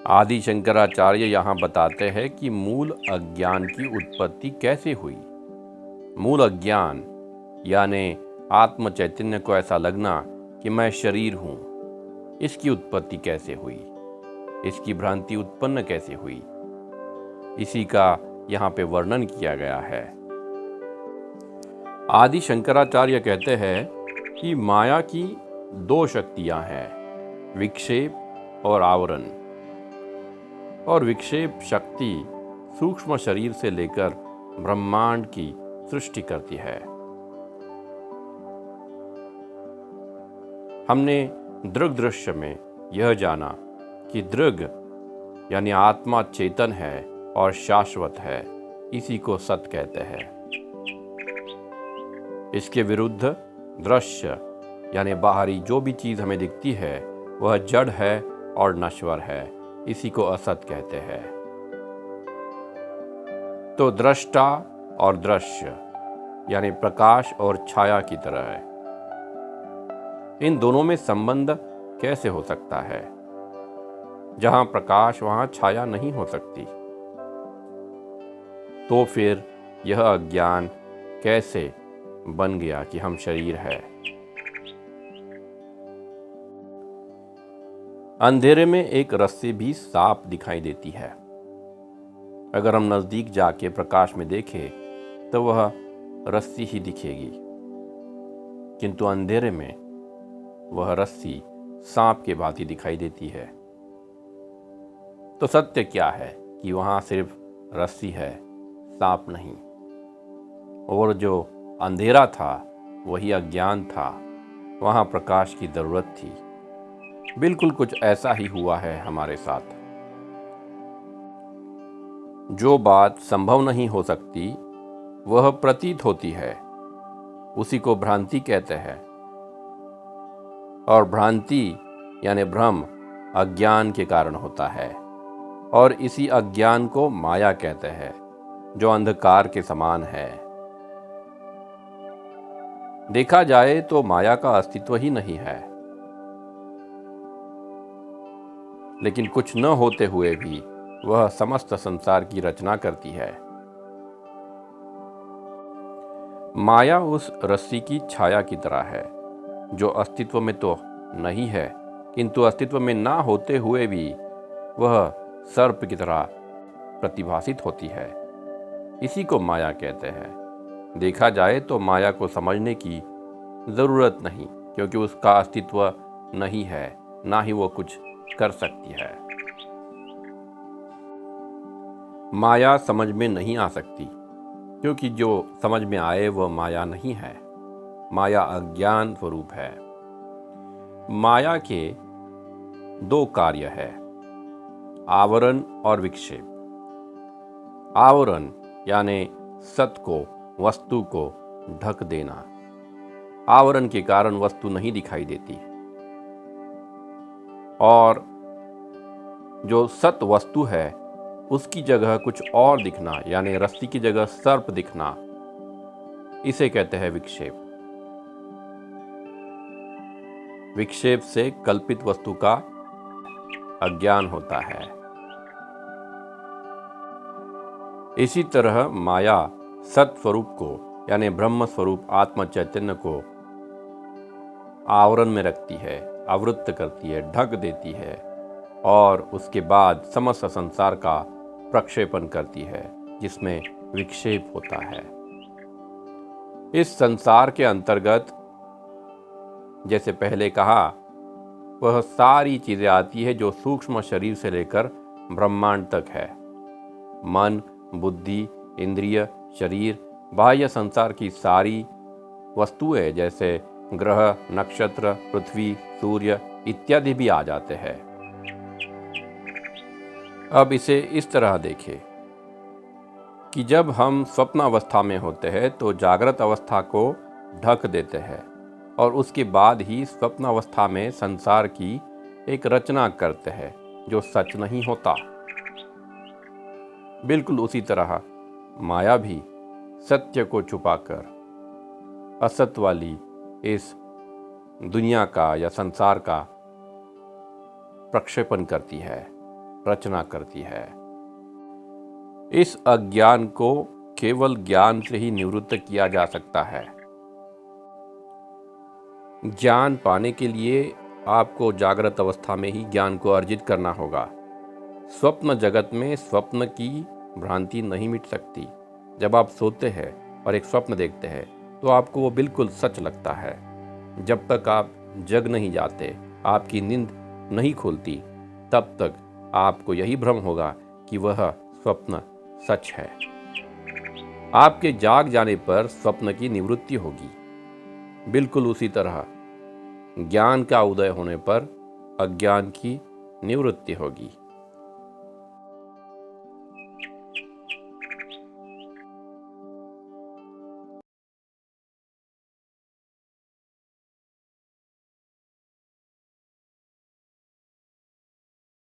आदि शंकराचार्य यहाँ बताते हैं कि मूल अज्ञान की उत्पत्ति कैसे हुई। मूल अज्ञान यानी आत्म चैतन्य को ऐसा लगना कि मैं शरीर हूँ, इसकी उत्पत्ति कैसे हुई, इसकी भ्रांति उत्पन्न कैसे हुई, इसी का यहाँ पे वर्णन किया गया है। आदि शंकराचार्य कहते हैं कि माया की दो शक्तियाँ हैं, विक्षेप और आवरण। और विक्षेप शक्ति सूक्ष्म शरीर से लेकर ब्रह्मांड की सृष्टि करती है। हमने दृग दृश्य में यह जाना कि दृग यानी आत्मा चेतन है और शाश्वत है, इसी को सत कहते हैं। इसके विरुद्ध दृश्य यानी बाहरी जो भी चीज हमें दिखती है वह जड़ है और नश्वर है, इसी को असत कहते हैं। तो दृष्टा और दृश्य यानी प्रकाश और छाया की तरह है। इन दोनों में संबंध कैसे हो सकता है? जहां प्रकाश वहां छाया नहीं हो सकती। तो फिर यह अज्ञान कैसे बन गया कि हम शरीर है? अंधेरे में एक रस्सी भी साफ दिखाई देती है। अगर हम नजदीक जाके प्रकाश में देखें तो वह रस्सी ही दिखेगी, किंतु अंधेरे में वह रस्सी सांप के भांति दिखाई देती है। तो सत्य क्या है कि वहां सिर्फ रस्सी है, सांप नहीं। और जो अंधेरा था वही अज्ञान था, वहां प्रकाश की जरूरत थी। बिल्कुल कुछ ऐसा ही हुआ है हमारे साथ। जो बात संभव नहीं हो सकती वह प्रतीत होती है, उसी को भ्रांति कहते हैं। और भ्रांति यानी भ्रम अज्ञान के कारण होता है, और इसी अज्ञान को माया कहते हैं, जो अंधकार के समान है। देखा जाए तो माया का अस्तित्व ही नहीं है, लेकिन कुछ न होते हुए भी वह समस्त संसार की रचना करती है। माया उस रस्सी की छाया की तरह है, जो अस्तित्व में तो नहीं है, किंतु अस्तित्व में ना होते हुए भी वह सर्प की तरह प्रतिभासित होती है। इसी को माया कहते हैं। देखा जाए तो माया को समझने की जरूरत नहीं, क्योंकि उसका अस्तित्व नहीं है, ना ही वो कुछ कर सकती है। माया समझ में नहीं आ सकती, क्योंकि जो समझ में आए वह माया नहीं है। माया अज्ञान स्वरूप है। माया के दो कार्य है, आवरण और विक्षेप। आवरण यानी सत को, वस्तु को ढक देना। आवरण के कारण वस्तु नहीं दिखाई देती, और जो सत वस्तु है उसकी जगह कुछ और दिखना, यानी रस्सी की जगह सर्प दिखना, इसे कहते हैं विक्षेप। विक्षेप से कल्पित वस्तु का अज्ञान होता है। इसी तरह माया सत स्वरूप को यानी ब्रह्म स्वरूप आत्म चैतन्य को आवरण में रखती है, आवृत्त करती है, ढक देती है, और उसके बाद समस्त संसार का प्रक्षेपण करती है, जिसमें विक्षेप होता है। इस संसार के अंतर्गत, जैसे पहले कहा, वह सारी चीजें आती है जो सूक्ष्म शरीर से लेकर ब्रह्मांड तक है। मन, बुद्धि, इंद्रिय, शरीर, बाह्य संसार की सारी वस्तुएं जैसे ग्रह, नक्षत्र, पृथ्वी, सूर्य इत्यादि भी आ जाते हैं। अब इसे इस तरह देखें कि जब हम स्वप्नावस्था में होते हैं तो जागृत अवस्था को ढक देते हैं, और उसके बाद ही स्वप्नावस्था में संसार की एक रचना करते हैं, जो सच नहीं होता। बिल्कुल उसी तरह माया भी सत्य को छुपाकर असत वाली इस दुनिया का या संसार का प्रक्षेपण करती है। रचना करती है। इस अज्ञान को केवल ज्ञान से ही निवृत्त किया जा सकता है। ज्ञान पाने के लिए आपको जागृत अवस्था में ही ज्ञान को अर्जित करना होगा। स्वप्न जगत में स्वप्न की भ्रांति नहीं मिट सकती। जब आप सोते हैं और एक स्वप्न देखते हैं तो आपको वो बिल्कुल सच लगता है। जब तक आप जग नहीं जाते, आपकी नींद नहीं खुलती, तब तक आपको यही भ्रम होगा कि वह स्वप्न सच है। आपके जाग जाने पर स्वप्न की निवृत्ति होगी। बिल्कुल उसी तरह ज्ञान का उदय होने पर अज्ञान की निवृत्ति होगी।